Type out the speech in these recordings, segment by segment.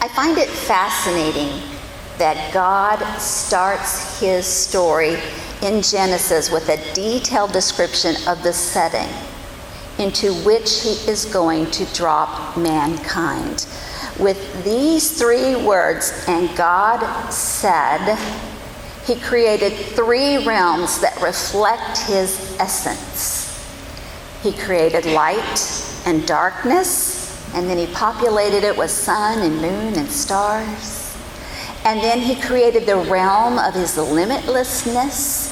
I find it fascinating that God starts his story in Genesis with a detailed description of the setting into which he is going to drop mankind. With these 3 words, "and God said," he created 3 realms that reflect his essence. He created light and darkness, and then he populated it with sun and moon and stars. And then he created the realm of his limitlessness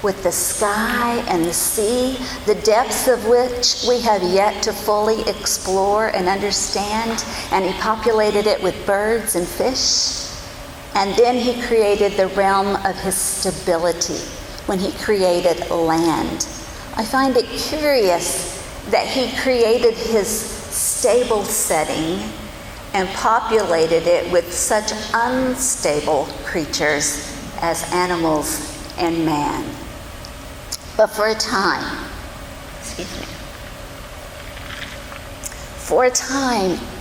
with the sky and the sea, the depths of which we have yet to fully explore and understand. And he populated it with birds and fish. And then he created the realm of his stability when he created land. I find it curious that he created his stable setting and populated it with such unstable creatures as animals and man. But for a time,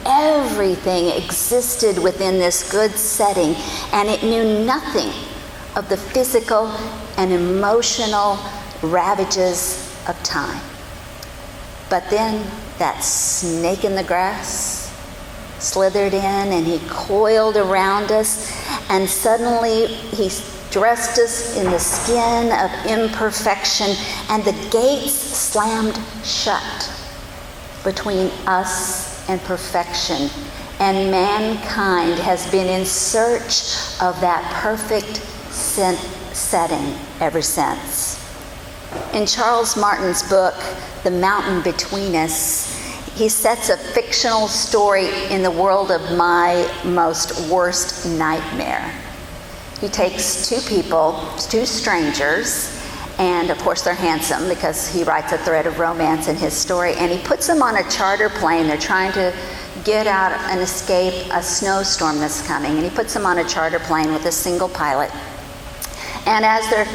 everything existed within this good setting, and it knew nothing of the physical and emotional ravages of time. But then that snake in the grass slithered in, and he coiled around us, and suddenly he dressed us in the skin of imperfection, and the gates slammed shut between us and perfection. And mankind has been in search of that perfect setting ever since. In Charles Martin's book, The Mountain Between Us, he sets a fictional story in the world of my most worst nightmare. He takes 2 people, 2 strangers, and of course they're handsome because he writes a thread of romance in his story, and he puts them on a charter plane. They're trying to get out and escape a snowstorm that's coming, and he puts them on a charter plane with a single pilot. And as they're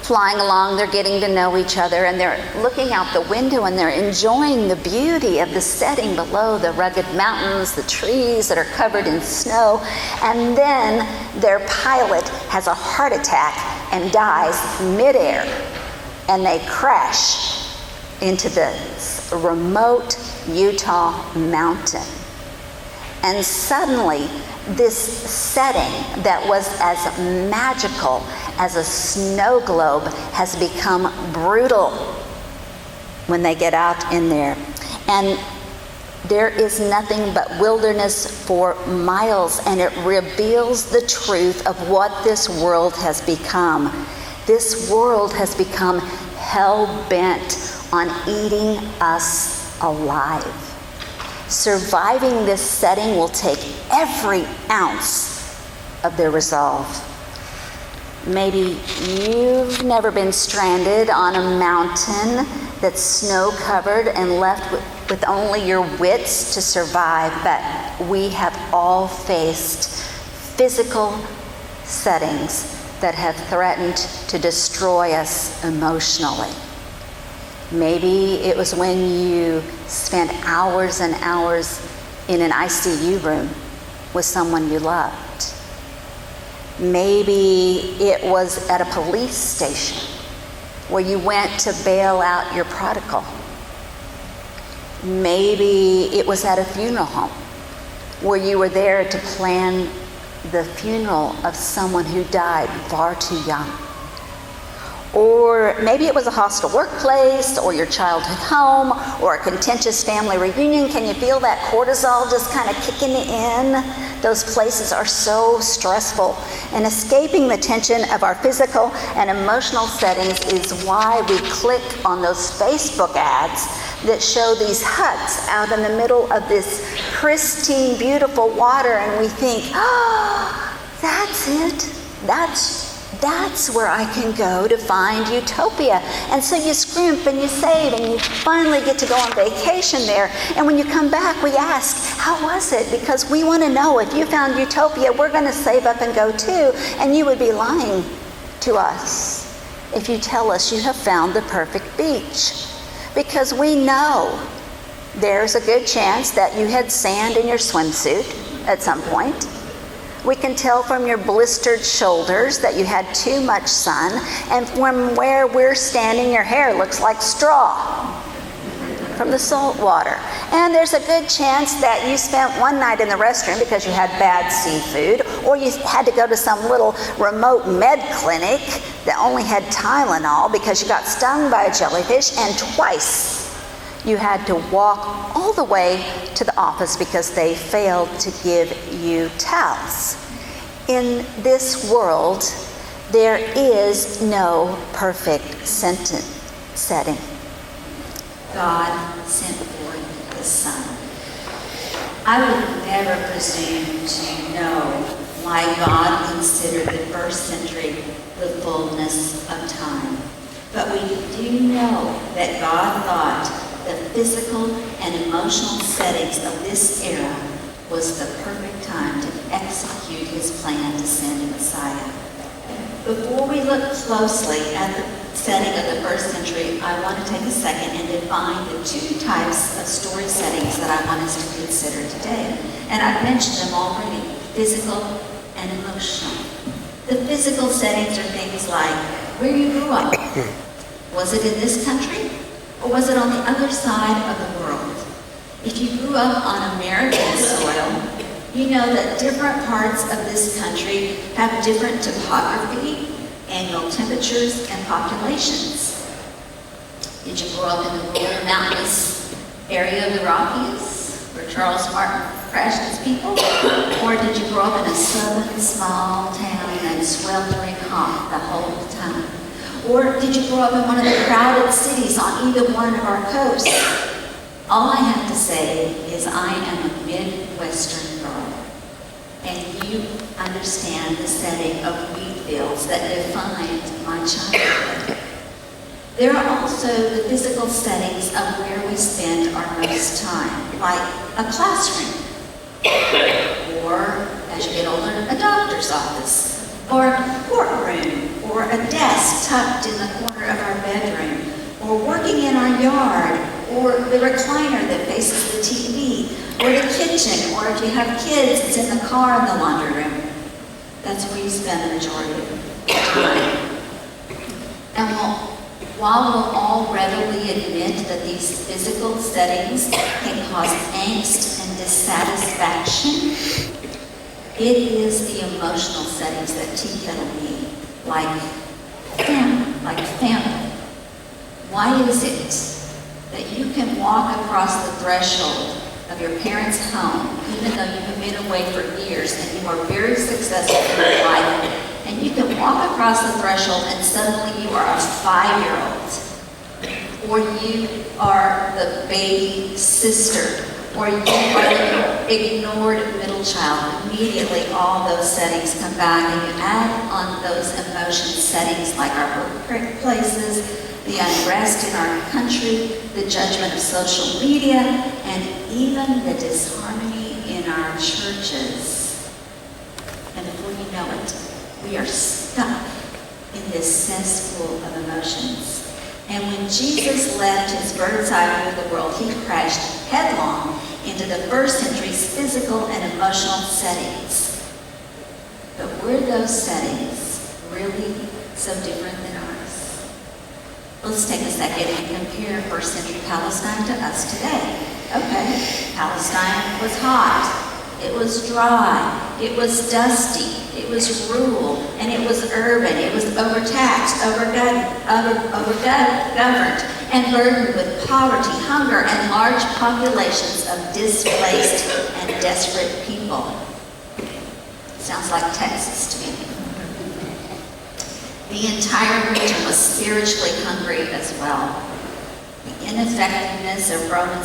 flying along, they're getting to know each other, and they're looking out the window and they're enjoying the beauty of the setting below, the rugged mountains, the trees that are covered in snow. And then their pilot has a heart attack and dies midair, and they crash into this remote Utah mountain. And suddenly, this setting that was as magical as a snow globe has become brutal when they get out in there. And there is nothing but wilderness for miles, and it reveals the truth of what this world has become. This world has become hell-bent on eating us alive. Surviving this setting will take every ounce of their resolve. Maybe you've never been stranded on a mountain that's snow-covered and left with only your wits to survive, but we have all faced physical settings that have threatened to destroy us emotionally. Maybe it was when you spent hours and hours in an ICU room with someone you loved. Maybe it was at a police station where you went to bail out your prodigal. Maybe it was at a funeral home where you were there to plan the funeral of someone who died far too young. Or maybe it was a hostile workplace, or your childhood home, or a contentious family reunion. Can you feel that cortisol just kind of kicking in? Those places are so stressful. And escaping the tension of our physical and emotional settings is why we click on those Facebook ads that show these huts out in the middle of this pristine, beautiful water, and we think, oh, that's it. That's where I can go to find utopia. And so you scrimp and you save and you finally get to go on vacation there. And when you come back, we ask, how was it? Because we want to know, if you found utopia, we're going to save up and go too. And you would be lying to us if you tell us you have found the perfect beach. Because we know there's a good chance that you had sand in your swimsuit at some point. We can tell from your blistered shoulders that you had too much sun, and from where we're standing, your hair looks like straw from the salt water. And there's a good chance that you spent one night in the restroom because you had bad seafood, or you had to go to some little remote med clinic that only had Tylenol because you got stung by a jellyfish, and twice you had to walk all the way to the office because they failed to give you towels. In this world, there is no perfect setting. God sent forth His Son. I would never presume to know why God considered the first century the fullness of time. But we do know that God thought the physical and emotional settings of this era was the perfect time to execute His plan to send a Messiah. Before we look closely at the setting of the first century, I want to take a second and define the two types of story settings that I want us to consider today. And I've mentioned them already, physical and emotional. The physical settings are things like where you grew up. Was it in this country, or was it on the other side of the world? If you grew up on American soil, you know that different parts of this country have different topography, annual temperatures, and populations. Did you grow up in the rural mountainous area of the Rockies, where Charles Martin crashed his people? Or did you grow up in a southern small town and sweltering hot the whole time? Or did you grow up in one of the crowded cities on either one of our coasts? All I have to say is I am a Midwestern girl, and you understand the setting of wheat fields that defined my childhood. There are also the physical settings of where we spend our most time, like a classroom, or, as you get older, a doctor's office, or a courtroom, or a desk tucked in the corner of our bedroom, or working in our yard, or the recliner that faces the TV, or the kitchen, or if you have kids, it's in the car in the laundry room. That's where you spend the majority of your time. And while we'll all readily admit that these physical settings can cause angst and dissatisfaction, it is the emotional settings that tea kettle need, like family. Why is it that you can walk across the threshold of your parents' home, even though you have been away for years and you are very successful in your life, and you can walk across the threshold and suddenly you are a 5-year-old, or you are the baby sister, or you are the ignored middle child? Immediately all those settings come back, and you add on those emotion settings like our workplaces, the unrest in our country, the judgment of social media, and even the disharmony in our churches. And before you know it, we are stuck in this cesspool of emotions. And when Jesus left his bird's eye view of the world, he crashed headlong into the first century's physical and emotional settings. But were those settings really so different than ours? Let's take a second and compare first century Palestine to us today. Okay, Palestine was hot, it was dry, it was dusty, it was rural, and it was urban. It was overtaxed, overgoverned, and burdened with poverty, hunger, and large populations of displaced and desperate people. Sounds like Texas to me. The entire region was spiritually hungry as well. The ineffectiveness of Roman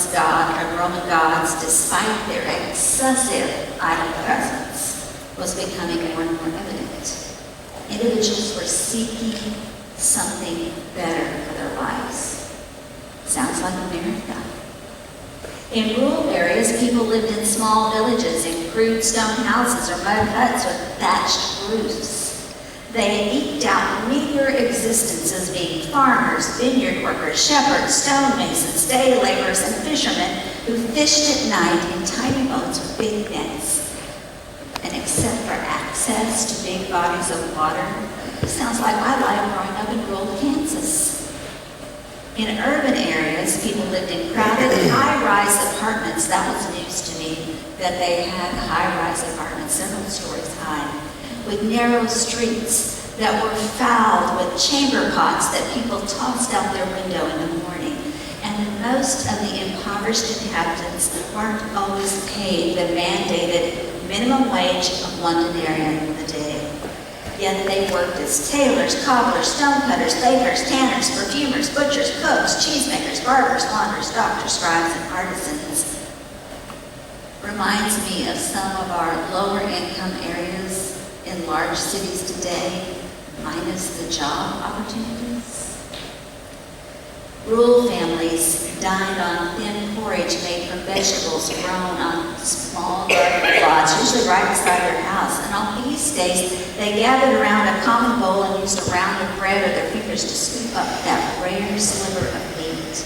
gods, despite their excessive idol presence, was becoming more and more evident. Individuals were seeking something better for their lives. Sounds like America. In rural areas, people lived in small villages in crude stone houses or mud huts with thatched roofs. They eked out meager existences being farmers, vineyard workers, shepherds, stonemasons, day laborers, and fishermen who fished at night in tiny boats with big nets. And except for access to big bodies of water. Sounds like my life growing up in rural Kansas. In urban areas, people lived in crowded, high-rise apartments. That was news to me, that they had high-rise apartments, several stories high, with narrow streets that were fouled with chamber pots that people tossed out their window in the morning. And most of the impoverished inhabitants weren't always paid the mandated minimum wage of one denarius a day. Yet they worked as tailors, cobblers, stonecutters, bakers, tanners, perfumers, butchers, cooks, cheesemakers, barbers, launders, doctors, scribes, and artisans. Reminds me of some of our lower income areas in large cities today, minus the job opportunities. Rural families dined on thin porridge made from vegetables grown on small garden plots, usually right beside their house. And on feast days, they gathered around a common bowl and used a round of bread or their fingers to scoop up that rare sliver of meat.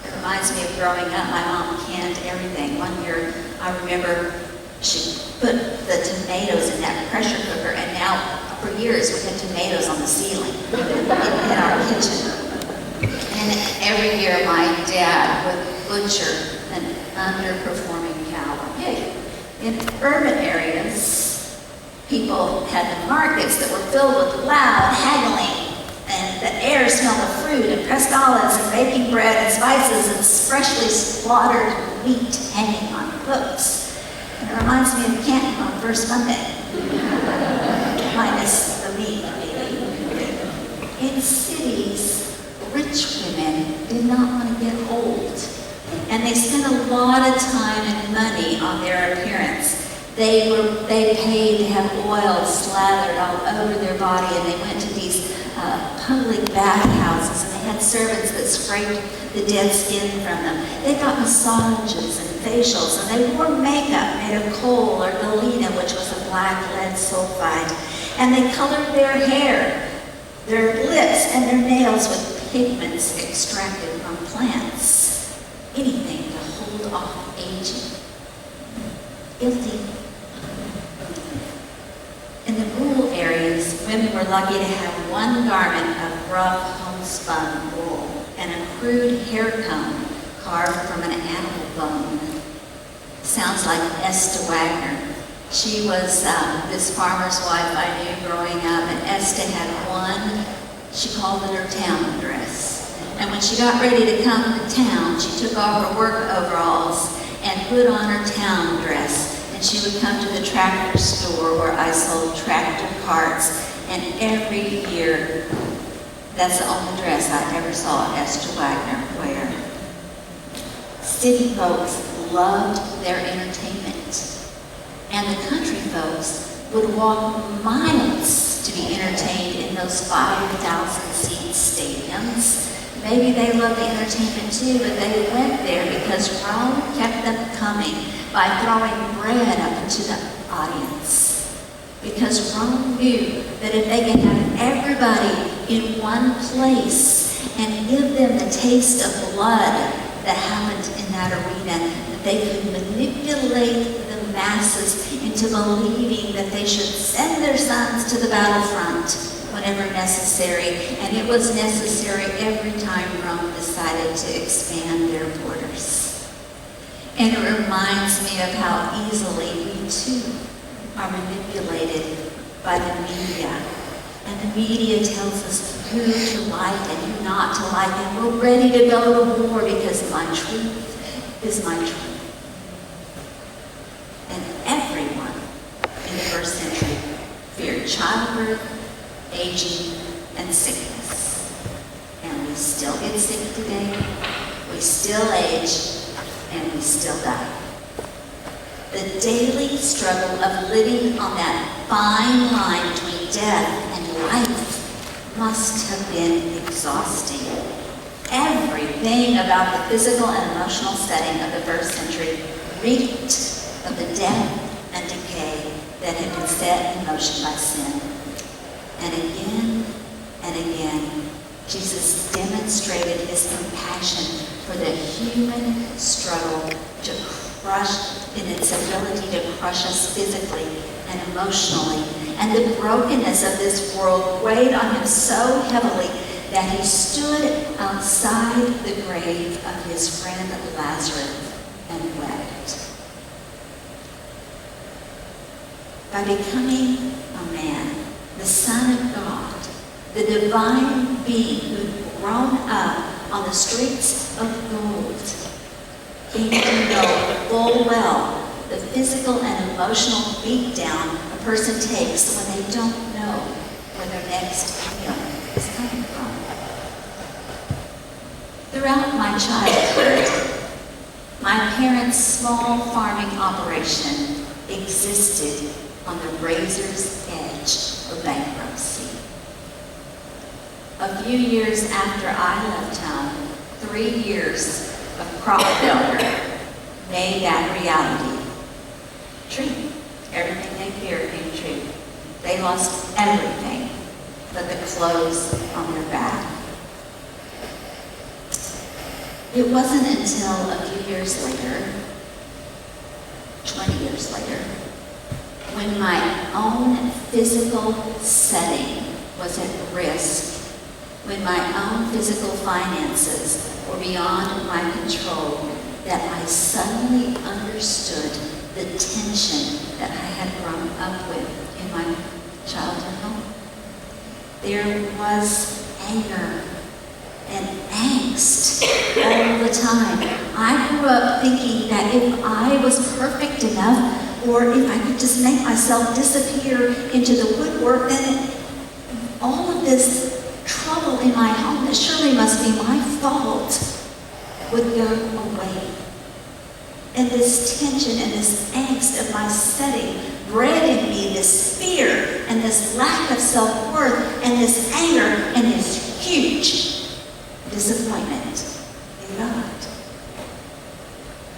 It reminds me of growing up. My mom canned everything. One year, I remember she put the tomatoes in that pressure cooker, and now, for years, we had tomatoes on the ceiling in our kitchen. And every year my dad would butcher an underperforming cow or pig. In urban areas, people had the markets that were filled with loud haggling, and the air smelled of fruit and pressed olives and baking bread and spices and freshly slaughtered meat hanging on hooks. And it reminds me of Canton on First Monday, minus the meat, maybe. In cities, rich women did not want to get old, and they spent a lot of time and money on their appearance. They paid to have oil slathered all over their body, and they went to these public bathhouses, and they had servants that scraped the dead skin from them. They got massages and facials, and they wore makeup made of coal or galena, which was a black lead sulfide, and they colored their hair, their lips, and their nails with pigments extracted from plants, anything to hold off aging. Guilty. In the rural areas, women were lucky to have one garment of rough homespun wool and a crude hair comb carved from an animal bone. Sounds like Esta Wagner. She was this farmer's wife I knew growing up, and Esta had one. She called it her town dress. And when she got ready to come to town, she took off her work overalls and put on her town dress. And she would come to the tractor store where I sold tractor parts. And every year, that's the only dress I ever saw Esther Wagner wear. City folks loved their entertainment. And the country folks would walk miles to be entertained in those 5,000-seat stadiums. Maybe they loved the entertainment too, but they went there because Rome kept them coming by throwing bread up into the audience. Because Rome knew that if they could have everybody in one place and give them the taste of blood that happened in that arena, that they could manipulate the masses into believing that they should send their sons to the battlefront whenever necessary. And it was necessary every time Rome decided to expand their borders. And it reminds me of how easily we too are manipulated by the media. And the media tells us who to like and who not to like, and we're ready to go to war because my truth is my truth. And everyone in the first century feared childbirth, aging, and sickness. And we still get sick today, we still age, and we still die. The daily struggle of living on that fine line between death and life must have been exhausting. Everything about the physical and emotional setting of the first century reeked of the death and decay that had been set in motion by sin. And again, Jesus demonstrated his compassion for the human struggle to crush, in its ability to crush us physically and emotionally, and the brokenness of this world weighed on him so heavily that he stood outside the grave of his friend Lazarus and wept. By becoming a man, the Son of God, the divine being who'd grown up on the streets of gold, came to know full well the physical and emotional beatdown a person takes when they don't know where their next meal is coming from. Throughout my childhood, my parents' small farming operation existed on the razor's edge of bankruptcy. A few years after I left home, 3 years of crop failure made that reality true. Everything they feared came true. They lost everything but the clothes on their back. It wasn't until a few years later, 20 years later, when my own physical setting was at risk, when my own physical finances were beyond my control, that I suddenly understood the tension that I had grown up with in my childhood home. There was anger and angst all the time. I grew up thinking that if I was perfect enough, or if I could just make myself disappear into the woodwork, then all of this trouble in my home that surely must be my fault would go away. And this tension and this angst of my setting bred in me this fear and this lack of self-worth and this anger and this huge disappointment in God.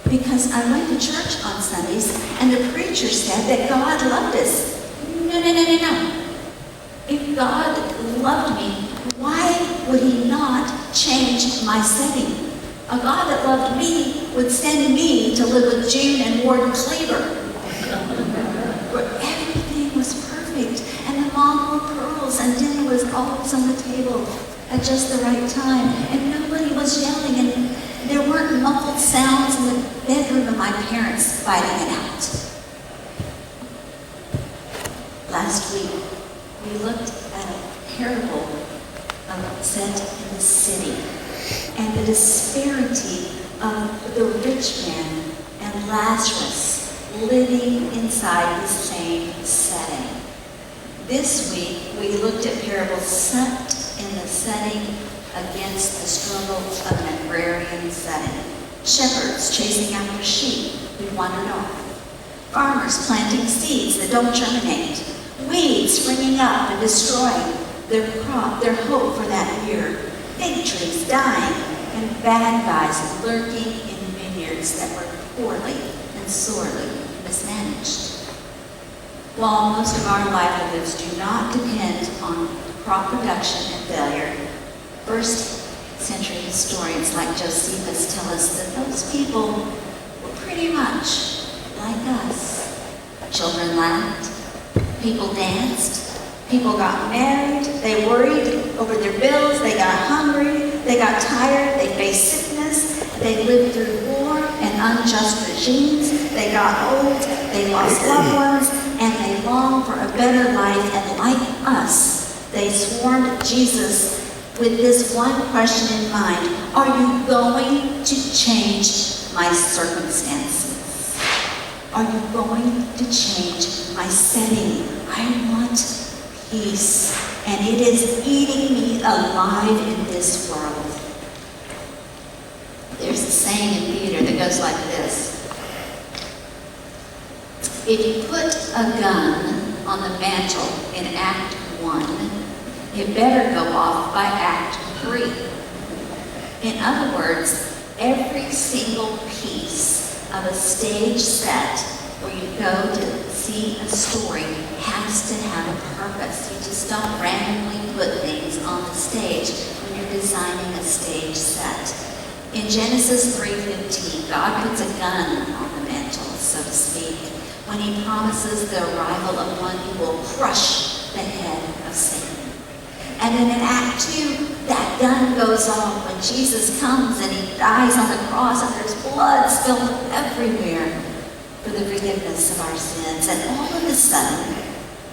Because I went to church on Sundays and the preacher said that God loved us. No. If God loved me, why would he not change my setting? A God that loved me would send me to live with June and Ward Cleaver, where everything was perfect, and the mom wore pearls, and dinner was always on the table at just the right time, and nobody was yelling, and there weren't muffled sounds in the bedroom of my parents fighting it out. Last week, we looked at a parable set in the city, and the disparity of the rich man and Lazarus living inside the same setting. This week, we looked at parables set in the setting against the struggle of an agrarian setting. Shepherds chasing after sheep who wandered off. Farmers planting seeds that don't germinate. Weeds springing up and destroying their crop, their hope for that year. Fig trees dying, and bad guys lurking in vineyards that were poorly and sorely mismanaged. While most of our livelihoods do not depend on crop production and failure, first century historians like Josephus tell us that those people were pretty much like us. Children laughed, people danced, people got married, they worried over their bills, they got hungry, they got tired, they faced sickness, they lived through war and unjust regimes, they got old, they lost loved ones, and they longed for a better life, and like us, they swarmed Jesus with this one question in mind: are you going to change my circumstances? Are you going to change my setting? I want peace, and it is eating me alive in this world. There's a saying in theater that goes like this: if you put a gun on the mantle in Act 1, it better go off by Act 3. In other words, every single piece of a stage set where you go to see a story has to have a purpose. You just don't randomly put things on the stage when you're designing a stage set. In Genesis 3:15, God puts a gun on the mantle, so to speak, when he promises the arrival of one who will crush the head of Satan. And then in Act 2, that gun goes off when Jesus comes and he dies on the cross and there's blood spilled everywhere for the forgiveness of our sins. And all of a sudden,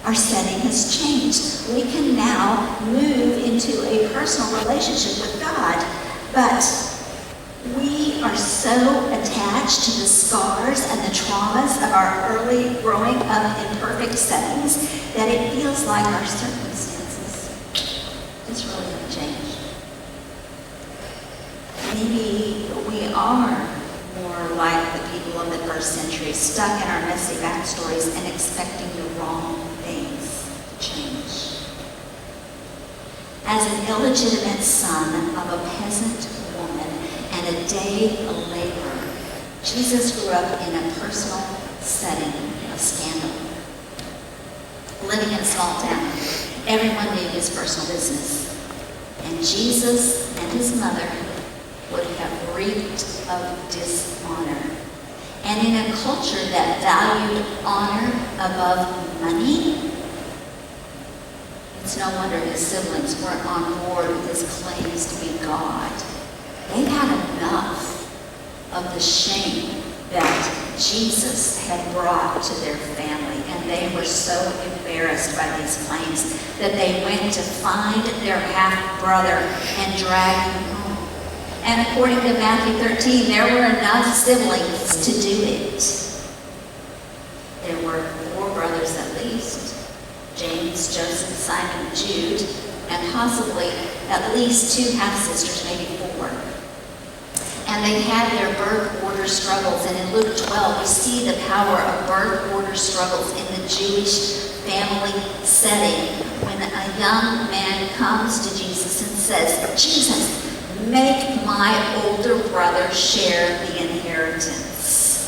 our setting has changed. We can now move into a personal relationship with God, but we are so attached to the scars and the traumas of our early growing up in perfect settings that it feels like our circumstances just really have changed. Maybe we are more like the people of the first century, stuck in our messy backstories and expecting the wrong things to change. As an illegitimate son of a peasant woman and a day laborer, Jesus grew up in a personal setting of scandal. Living in a small town, everyone knew his personal business. And Jesus and his mother would have reeked of dishonor. And in a culture that valued honor above money, it's no wonder his siblings weren't on board with his claims to be God. They had enough of the shame that Jesus had brought to their family, and they were so embarrassed by these claims that they went to find their half-brother and drag him home. And according to Matthew 13, there were enough siblings to do it. There were 4 brothers at least: James, Joseph, Simon, Jude, and possibly at least 2 half-sisters, maybe 4. And they had their birth order struggles. And in Luke 12, we see the power of birth order struggles in the Jewish family setting when a young man comes to Jesus and says, "Jesus, make my older brother share the inheritance."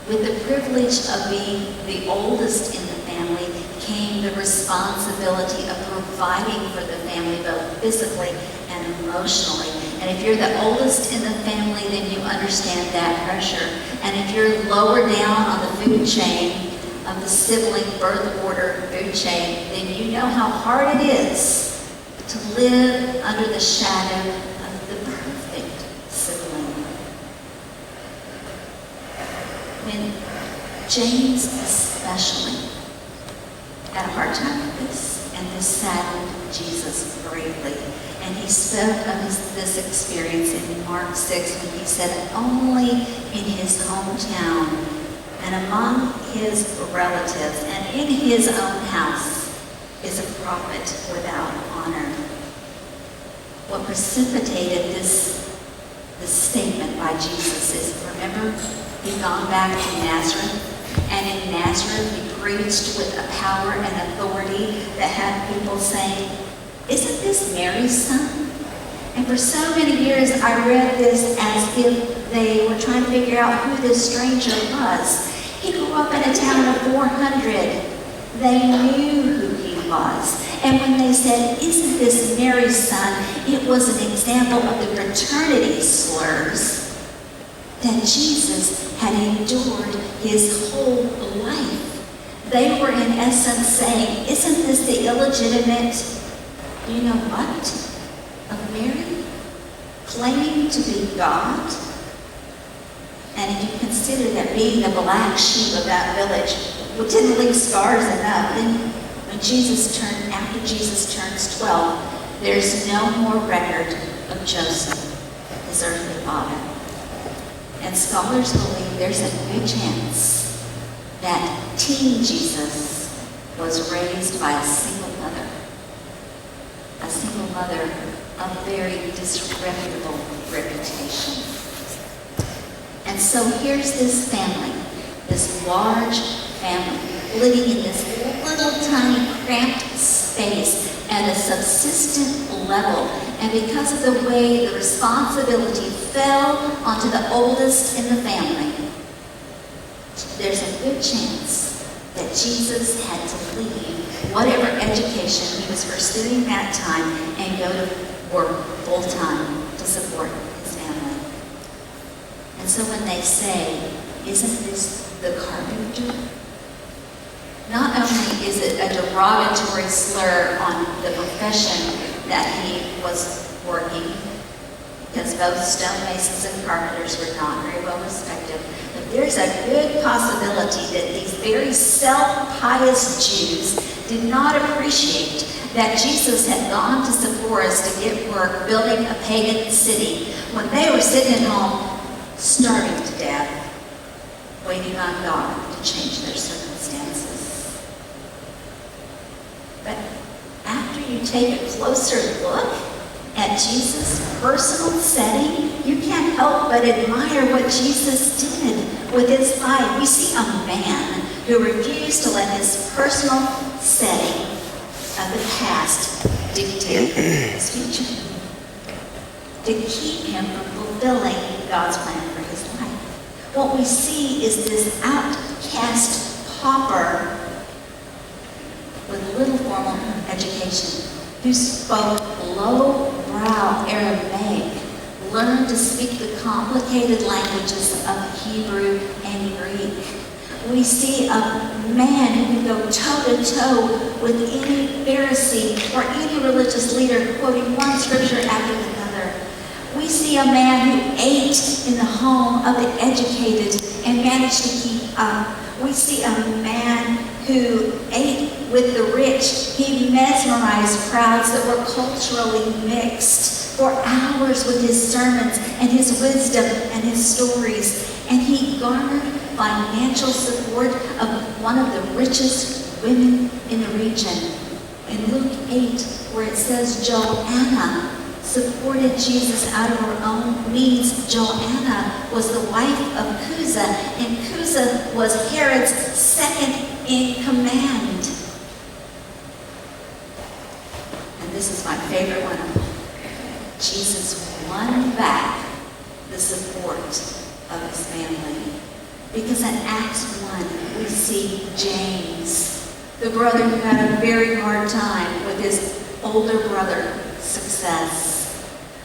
With the privilege of being the oldest in the family came the responsibility of providing for the family, both physically and emotionally. And if you're the oldest in the family, then you understand that pressure. And if you're lower down on the food chain of the sibling birth order food chain, then you know how hard it is to live under the shadow of the perfect sibling. When James especially had a hard time with this, and this saddened Jesus greatly. And he spoke of this experience in Mark 6 when he said, "Only in his hometown and among his relatives and in his own house is a prophet without honor." What precipitated this statement by Jesus is, remember, he'd gone back to Nazareth, and in Nazareth he preached with a power and authority that had people saying, "Isn't this Mary's son?" And for so many years I read this as if they were trying to figure out who this stranger was. He grew up in a town of 400. They knew who he was. And when they said, "Isn't this Mary's son?" it was an example of the fraternity slurs that Jesus had endured his whole life. They were in essence saying, "Isn't this the illegitimate, you know what, of Mary, claiming to be God?" And if you consider that being the black sheep of that village didn't leave scars enough, then after Jesus turns 12, there's no more record of Joseph, his earthly father. And scholars believe there's a good chance that teen Jesus was raised by a single mother of very disreputable reputation. And so here's this family, this large family, living in this little tiny cramped space at a subsistent level. And because of the way the responsibility fell onto the oldest in the family, there's a good chance that Jesus had to leave whatever education he was pursuing that time and go to work full-time to support his family. And so when they say, "Isn't this the carpenter. Not only is it a derogatory slur on the profession that he was working, because both stonemasons and carpenters were not very well respected, but there's a good possibility that these very self-pious Jews did not appreciate that Jesus had gone to Sepphoris to get work building a pagan city when they were sitting at home starving to death, waiting on God to change their circumstances. But after you take a closer look at Jesus' personal setting, you can't help but admire what Jesus did with his life. We see a man who refused to let his personal setting of the past dictate his future, to keep him from fulfilling God's plan for his life. What we see is this outcast pauper with little formal education, who spoke low-brow Aramaic, learned to speak the complicated languages of Hebrew and Greek. We see a man who can go toe-to-toe with any Pharisee or any religious leader, quoting one scripture after another. We see a man who ate in the home of the educated and managed to keep up. We see a man who ate with the rich. He mesmerized crowds that were culturally mixed for hours with his sermons and his wisdom and his stories. And he garnered financial support of one of the richest women in the region. In Luke 8, where it says Joanna supported Jesus out of her own means, Joanna was the wife of Cusa, and Cusa was Herod's second in command. And this is my favorite one. Jesus won back the support of his family. Because in Acts 1, we see James, the brother who had a very hard time with his older brother's success.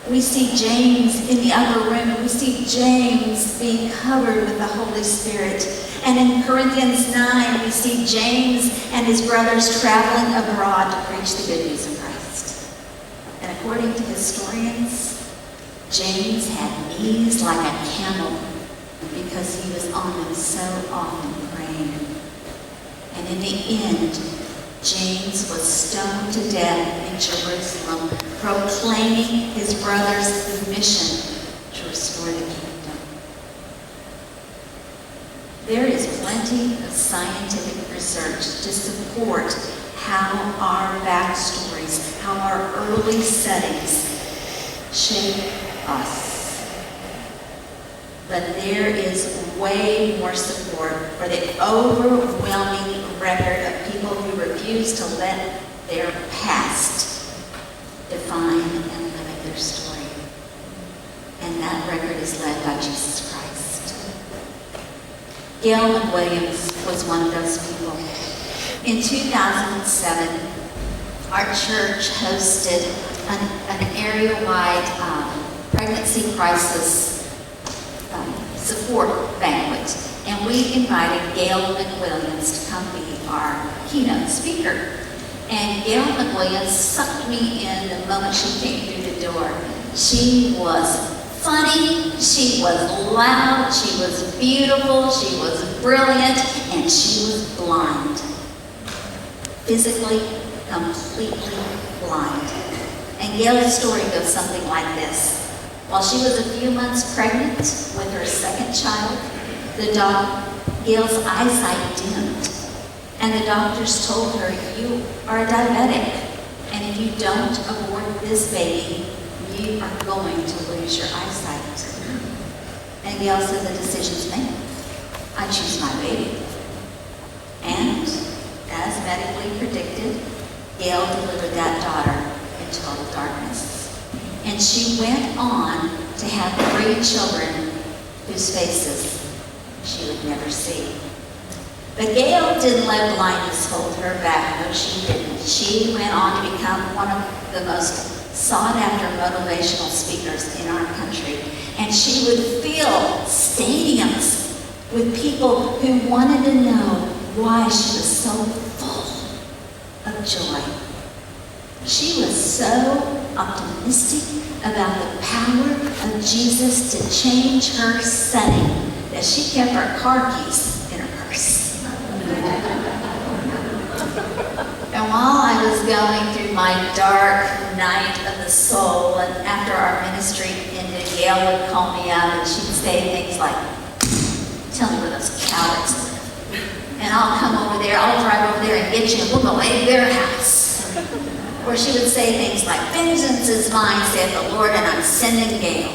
We see James in the upper room, and we see James being covered with the Holy Spirit. And in Corinthians 9, we see James and his brothers traveling abroad to preach the good news of Christ. And according to historians, James had knees like a camel because he was on them so often praying. And in the end, James was stoned to death in Jerusalem, proclaiming his brother's mission to restore the kingdom. There is plenty of scientific research to support how our backstories, how our early settings shape us. But there is way more support for the overwhelming record of people who refuse to let their past define and limit their story. And that record is led by Jesus Christ. Gail McWilliams was one of those people. In 2007, our church hosted an area-wide pregnancy crisis support banquet, and we invited Gail McWilliams to come be our keynote speaker. And Gail McWilliams sucked me in the moment she came through the door. She was funny, she was loud, she was beautiful, she was brilliant, and she was blind. Physically, completely blind. And Gail's story goes something like this. While she was a few months pregnant with her second child, Gail's eyesight dimmed. And the doctors told her, "You are a diabetic, and if you don't abort this baby, you are going to lose your eyesight." And Gail said, "The decision's made. I choose my baby." And as medically predicted, Gail delivered that daughter in total darkness. And she went on to have 3 children whose faces she would never see. But Gail didn't let blindness hold her back. No, she didn't. She went on to become one of the most sought-after motivational speakers in our country. And she would fill stadiums with people who wanted to know why she was so full of joy. She was so optimistic about the power of Jesus to change her setting that she kept her car keys in her purse. And while I was going through my dark night of the soul, and after our ministry ended, Gail would call me up and she'd say things like, "Tell me where those cowards live. And I'll come over there, I'll drive over there and get you, and we'll go in their house." Or she would say things like, "Vengeance is mine, saith the Lord, and I'm sending Gail."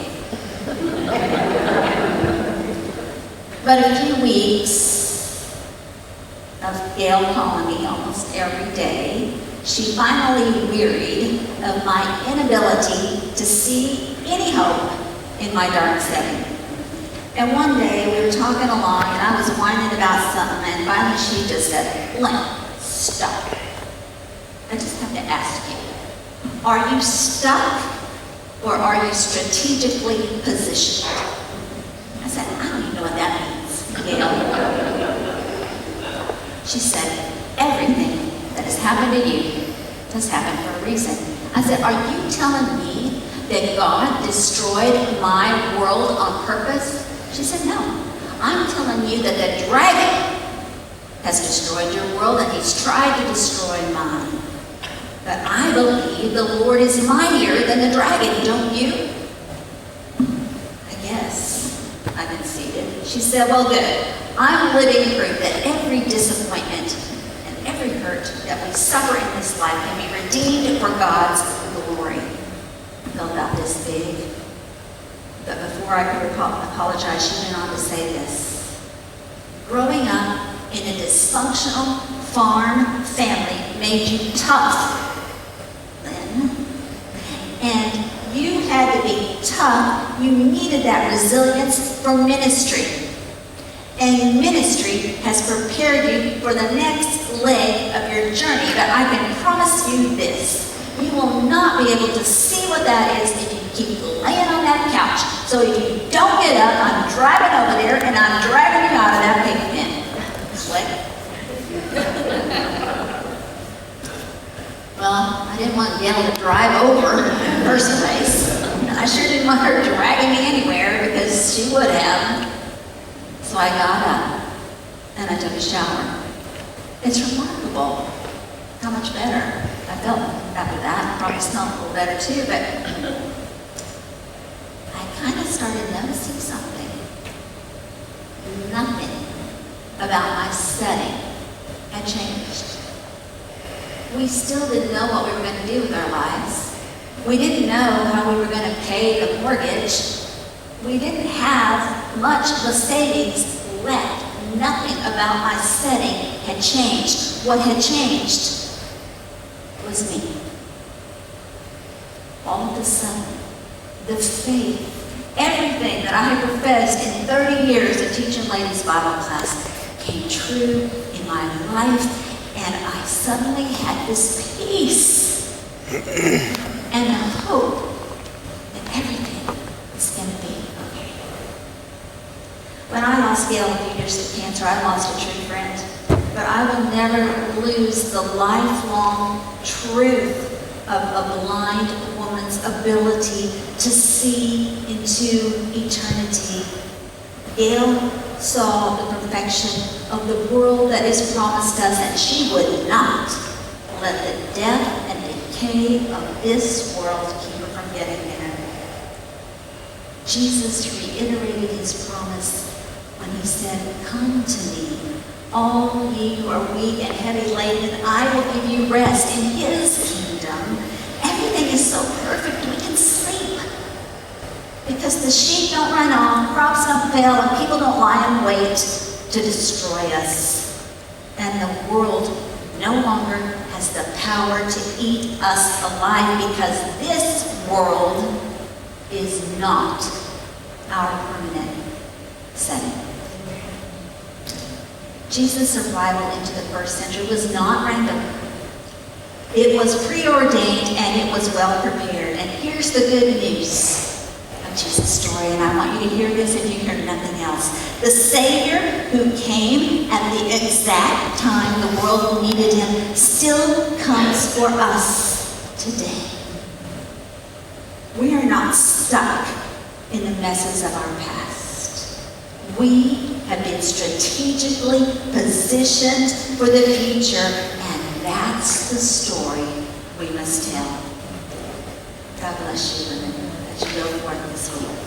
But a few weeks of Gail calling me almost every day, she finally wearied of my inability to see any hope in my dark setting. And one day we were talking along and I was whining about something, and finally she just said, "Lynn, stop. I just have to ask you, are you stuck or are you strategically positioned?" I said, "I don't even know what that means, Gail." She said, "Everything that has happened to you has happened for a reason." I said, "Are you telling me that God destroyed my world on purpose?" She said, "No. I'm telling you that the dragon has destroyed your world and he's tried to destroy mine. But I believe the Lord is mightier than the dragon, don't you?" "I guess," I conceded. She said, "Well, good. I'm living proof that every disappointment and every hurt that we suffer in this life can be redeemed for God's glory." I felt about this big. But before I could apologize, she went on to say this. "Growing up in a dysfunctional farm family made you tough, Lynn. And you had to be tough. You needed that resilience for ministry. And ministry has prepared you for the next leg of your journey. But I can promise you this. You will not be able to see what that is if you keep laying on that couch. So if you don't get up, I'm driving over there and I'm dragging you out of that pig pen." Click. Well, I didn't want Gail to drive over in the first place. And I sure didn't want her dragging me anywhere because she would have. So I got up and I took a shower. It's remarkable how much better I felt after that. I probably smelled a little better too, but I kind of started noticing something. Nothing about my setting had changed. We still didn't know what we were going to do with our lives. We didn't know how we were going to pay the mortgage. We didn't have much of a savings left. Nothing about my setting had changed. What had changed was me. All of a sudden, the faith, everything that I had professed in 30 years of teaching ladies' Bible class came true in my life, and I suddenly had this peace and a hope that everything was going to be okay. When I lost Gail a few years to cancer, I lost a true friend. But I will never lose the lifelong truth of a blind woman's ability to see into eternity. Gail saw the perfection of the world that is promised us, and she would not let the death and decay of this world keep her from getting there. Jesus reiterated his promise when he said, "Come to me, all ye who are weak and heavy laden, and I will give you rest." In his kingdom, everything is so perfect we can sleep. Because the sheep don't run off, crops don't fail, and people don't lie in wait to destroy us. And the world no longer has the power to eat us alive, because this world is not our permanent setting. Jesus' arrival into the first century was not random. It was preordained and it was well prepared. And here's the good news of Jesus story, and I want you to hear this if you hear nothing else. The Savior who came at the exact time the world needed him still comes for us today. We are not stuck in the messes of our past. We have been strategically positioned for the future, and that's the story we must tell. God bless you, women, as you go forth this week.